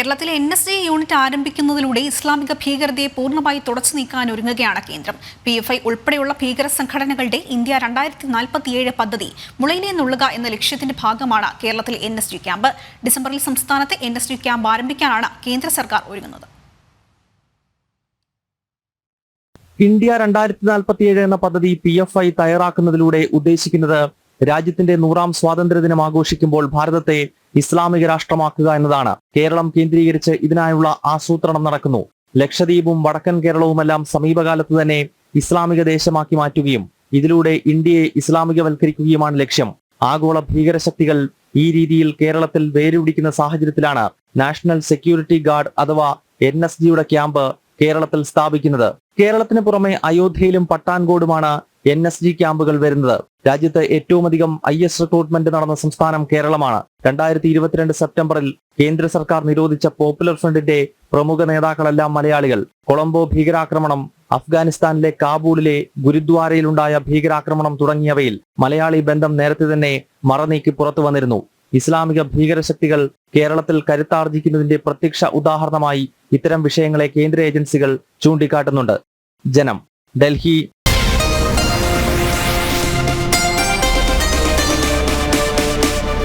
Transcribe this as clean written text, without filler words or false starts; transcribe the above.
കേരളത്തിലെ NSG unit ആരംഭിക്കുന്നതിലൂടെ ഇസ്ലാമിക ഭീകരതയെ പൂർണ്ണമായി തുടച്ചു നീക്കാൻ ഒരുങ്ങുകയാണ് കേന്ദ്രം. PFI ഉൾപ്പെടെയുള്ള ഭീകര സംഘടനകളുടെ ഇന്ത്യ 2047 പദ്ധതി മുളയിലെ നുള്ളുക എന്ന ലക്ഷ്യത്തിന്റെ ഭാഗമാണ് കേരളത്തിലെ NSG ക്യാമ്പ്. ഡിസംബറിൽ സംസ്ഥാനത്തെ NSG ക്യാമ്പ് ആരംഭിക്കാനാണ് കേന്ദ്ര സർക്കാർ ഒരുങ്ങുന്നത്. ഇന്ത്യ 2047 എന്ന പദ്ധതി PFI തയ്യാറാക്കുന്നതിലൂടെ ഉദ്ദേശിക്കുന്നത് രാജ്യത്തിന്റെ 100ാം സ്വാതന്ത്ര്യദിനം ആഘോഷിക്കുമ്പോൾ ഭാരതത്തെ ഇസ്ലാമിക രാഷ്ട്രമാക്കുക എന്നതാണ്. കേരളം കേന്ദ്രീകരിച്ച് ഇതിനായുള്ള ആസൂത്രണം നടക്കുന്നു. ലക്ഷദ്വീപും വടക്കൻ കേരളവുമെല്ലാം സമീപകാലത്ത് തന്നെ ഇസ്ലാമിക ദേശമാക്കി മാറ്റുകയും ഇതിലൂടെ ഇന്ത്യയെ ഇസ്ലാമികവൽക്കരിക്കുകയുമാണ് ലക്ഷ്യം. ആഗോള ഭീകരശക്തികൾ ഈ രീതിയിൽ കേരളത്തിൽ വേരുപിടിക്കുന്ന സാഹചര്യത്തിലാണ് നാഷണൽ സെക്യൂരിറ്റി ഗാർഡ് അഥവാ NSGയുടെ ക്യാമ്പ് കേരളത്തിൽ സ്ഥാപിക്കുന്നത്. കേരളത്തിന് പുറമെ അയോധ്യയിലും പട്ടാൻകോടുമാണ് NSG ക്യാമ്പുകൾ വരുന്നത്. രാജ്യത്ത് ഏറ്റവും അധികം IS റിക്രൂട്ട്മെന്റ് നടന്ന സംസ്ഥാനം കേരളമാണ്. 2022 സെപ്റ്റംബറിൽ കേന്ദ്ര സർക്കാർ നിരോധിച്ച പോപ്പുലർ ഫ്രണ്ടിന്റെ പ്രമുഖ നേതാക്കളെല്ലാം മലയാളികൾ. കൊളംബോ ഭീകരാക്രമണം, അഫ്ഗാനിസ്ഥാനിലെ കാബൂളിലെ ഗുരുദ്വാരയിലുണ്ടായ ഭീകരാക്രമണം തുടങ്ങിയവയിൽ മലയാളി ബന്ധം നേരത്തെ തന്നെ മറനീക്കി പുറത്തു വന്നിരുന്നു. ഇസ്ലാമിക ഭീകരശക്തികൾ കേരളത്തിൽ കരുത്താർജിക്കുന്നതിന്റെ പ്രത്യക്ഷ ഉദാഹരണമായി ഇത്തരം വിഷയങ്ങളെ കേന്ദ്ര ഏജൻസികൾ ചൂണ്ടിക്കാട്ടുന്നുണ്ട്. ജനം, ഡൽഹി.